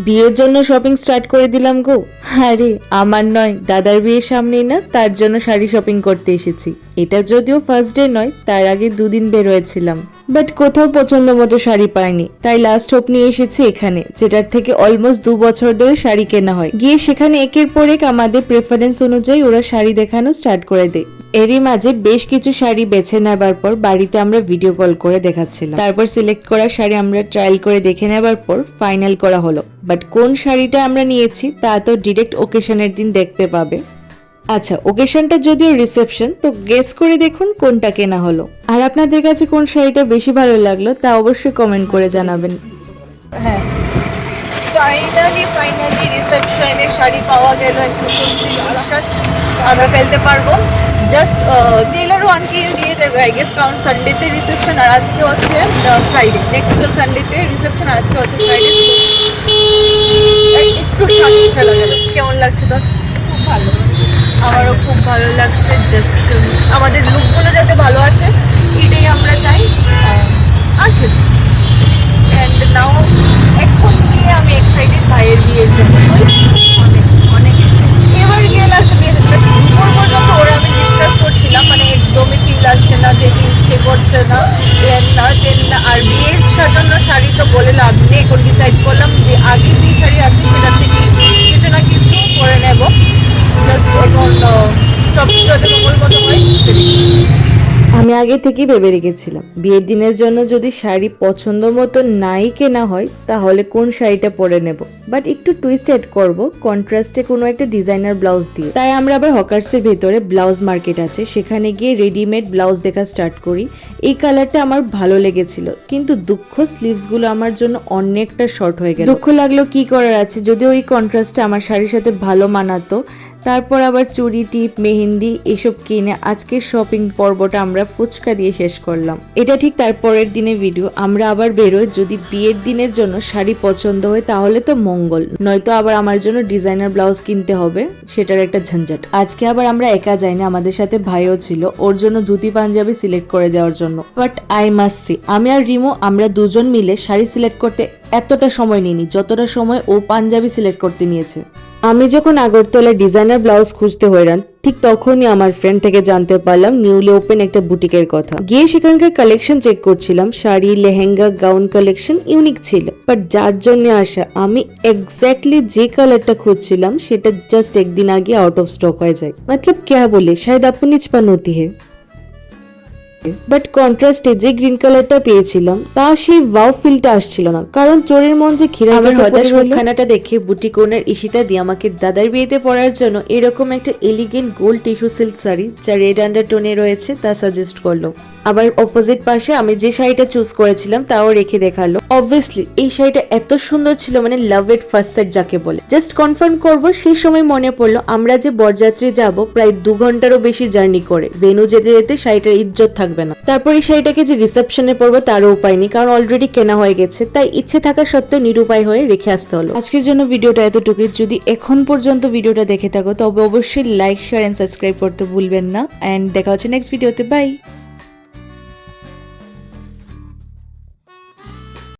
বিয়ের জন্য shopping start করে দিলাম গো। আরে আমার নয়, দাদার বিয়ের সামনেই না, তার জন্য শাড়ি শপিং করতে এসেছি। এটা যদিও ফার্স্ট ডে নয়, তার আগে 2 দিন বের হয়েছিলাম, বাট কোথাও পছন্দ মতো শাড়ি পাইনি, তাই লাস্ট হোপ নিয়ে এসেছি এখানে, যেটার থেকে অলমোস্ট 2 বছর ধরে শাড়ি কেনা হয়। গিয়ে সেখানে একের পর এক আমাদের প্রেফারেন্স অনুযায়ী ওরা শাড়ি দেখানো স্টার্ট করে দেয়। এরই মাঝে বেশ কিছু শাড়ি বেছে নেবার পর বাড়িতে আমরা ভিডিও কল করে দেখাচ্ছিলাম। তারপর সিলেক্ট করা শাড়ি আমরা ট্রায়াল করে দেখে নেবার পর ফাইনাল করা হলো। বাট কোন শাড়িটা আমরা নিয়েছি তা তো ডিরেক্ট ওকেশনের দিন দেখতে পাবে। আচ্ছা, ওকেশনটা যদিও রিসেপশন, তো গেস করে দেখুন কোনটা কেনা হলো। আর আপনাদের কাছে কোন শাড়িটা বেশি ভালো লাগলো তা অবশ্যই কমেন্ট করে জানাবেন। হ্যাঁ, ফাইনালি রিসেপশনে শাড়ি পাওয়া গেল, একটু স্বস্তি বিশ্বাস আমরা ফেলতে পারবো। জাস্ট টেলারও আনকি দিয়ে দেবে আই গেস, কারণ সানডেতে রিসেপশন আর আজকে হচ্ছে ফ্রাইডে, নেক্সট সানডেতে রিসেপশন আর আজকে হচ্ছে ফ্রাইডে। একটু শাড়ি ফেলা গেল। কেমন লাগছে তোর? খুব ভালো, আমারও খুব ভালো লাগছে। জাস্ট আমাদের লুকগুলো যাতে ভালো আসে এটাই আমরা চাই, আসবে। অ্যান্ড নাও এখন নিয়ে আমি এক্সাইটেড ভাইয়ের বিয়ের জন্য, অনেক অনেক। এবার গিয়ে লাগছে বিয়ে দুপুর পর্যন্ত ওরা আমি ডিসকাস করছিলাম, মানে একদমই ফিল আসছে না, যেতে ইচ্ছে করছে না। আর বিয়ের জন্য শাড়ি তো বলে লাভ নেই, এখন ডিসাইড করলাম যে আগে যে শাড়ি আছে সেটার থেকে কিছু না কিছু করে নেব। জাস্ট এখন সব কিছু যাতে মঙ্গল মতো হয়। আমি আগে থেকেই ভেবে রেখেছিলাম বিয়ের দিনের জন্য যদি শাড়ি পছন্দ মতো নাই কেনা হয় তাহলে কোন শাড়িটা পরে নেব, বাট একটু টুইস্ট এড করবো কন্ট্রাস্টে কোনো একটা ডিজাইনার ব্লাউজ দিয়ে। তাই আমরা আবার হকার্সের ভেতরে ব্লাউজ মার্কেট আছে, সেখানে গিয়ে রেডিমেড ব্লাউজ দেখা স্টার্ট করি। এই কালারটা আমার ভালো লেগেছিল, কিন্তু দুঃখ স্লিভসগুলো আমার জন্য অনেকটা শর্ট হয়ে গেল। দুঃখ লাগলো, কি করার আছে, যদিও এই কন্ট্রাস্টটা আমার শাড়ির সাথে ভালো মানাতো। তারপর আবার চুড়ি, টিপ, মেহেন্দি এসব কিনে আজকের শপিং পর্বটা আমরা ফুচকা দিয়ে শেষ করলাম। এটা ঠিক তারপরের দিনে ভিডিও। আমরা আবার বেরোই, যদি বিয়ের দিনের জন্য শাড়ি পছন্দ হয় তাহলে তো মঙ্গল, নয়তো আবার আমার জন্য ডিজাইনার ব্লাউজ কিনতে হবে, সেটার একটা ঝঞ্ঝাট। আজকে আবার আমরা একা যাইনি, আমাদের সাথে ভাইও ছিল, ওর জন্য ধুতি পাঞ্জাবি সিলেক্ট করে দেওয়ার জন্য। বাট আই মাস্ট সে, আমি আর রিমো আমরা দুজন মিলে শাড়ি সিলেক্ট করতে এতটা সময় নিইনি যতটা সময় ও পাঞ্জাবি সিলেক্ট করতে নিয়েছে। আমি যখন আগরতলায় ডিজাইনার ব্লাউজ খুঁজতে হইরান, ঠিক তখনই আমার ফ্রেন্ড থেকে জানতে পারলাম নিউলি ওপেন একটা বুটিকের কথা। গিয়ে সেখানকার কালেকশন চেক করছিলাম, sari, lehenga, gown collection unique ছিল। বাট যার জন্য আসা, আমি এক্স্যাক্টলি যে কালারটা খুঁজছিলাম সেটা জাস্ট একদিন আগে আউট অফ স্টক হয়ে যায়। মতলব ক্যা বলে, শায়দ আপনি নিজ পান হতি হে। বাট কন্ট্রাস্টে যে গ্রিন কালারটা পেয়েছিলাম তা সেই ওয়াও ফিলটা আসছিল না, কারণ চোরের মন যে ঘিরে। আমার হতাশ মুখখানাটা দেখে বুটিক ওনার ঈশিতা দিয়ে আমাকে দাদার বিয়েতে পরার জন্য এরকম একটা elegant gold tissue silk sari যা রেড আন্ডারটোনে রয়েছে তা সাজেস্ট করলো। আবার অপোজিট পাশে আমি যে শাড়িটা চুজ করেছিলাম তাও রেখে দেখালো। অবভিয়াসলি এই শাড়িটা এত সুন্দর ছিল, মানে লাভ এট ফার্স্ট সাইট যাকে বলে। জাস্ট কনফার্ম করব, সেই সময় মনে পড়লো আমরা যে বরযাত্রী যাব প্রায় 2 ঘন্টারও বেশি জার্নি করে, ভেনু যেতে যেতে শাড়িটার ইজ্জত থাকবে না। তারপর এই শাড়িটাকে যে রিসেপশনে পরবো তারও উপায় নেই, কারণ অলরেডি কেনা হয়ে গেছে, তাই ইচ্ছে থাকা সত্ত্বেও নিরুপায় হয়ে রেখে আসতে হলো। আজকের জন্য ভিডিওটা এতটুকুই। যদি এখন পর্যন্ত ভিডিওটা দেখে থাকো তবে অবশ্যই লাইক, শেয়ার এন্ড সাবস্ক্রাইব করতে ভুলবেন না। এন্ড দেখা হচ্ছে নেক্সট ভিডিওতে। বাই।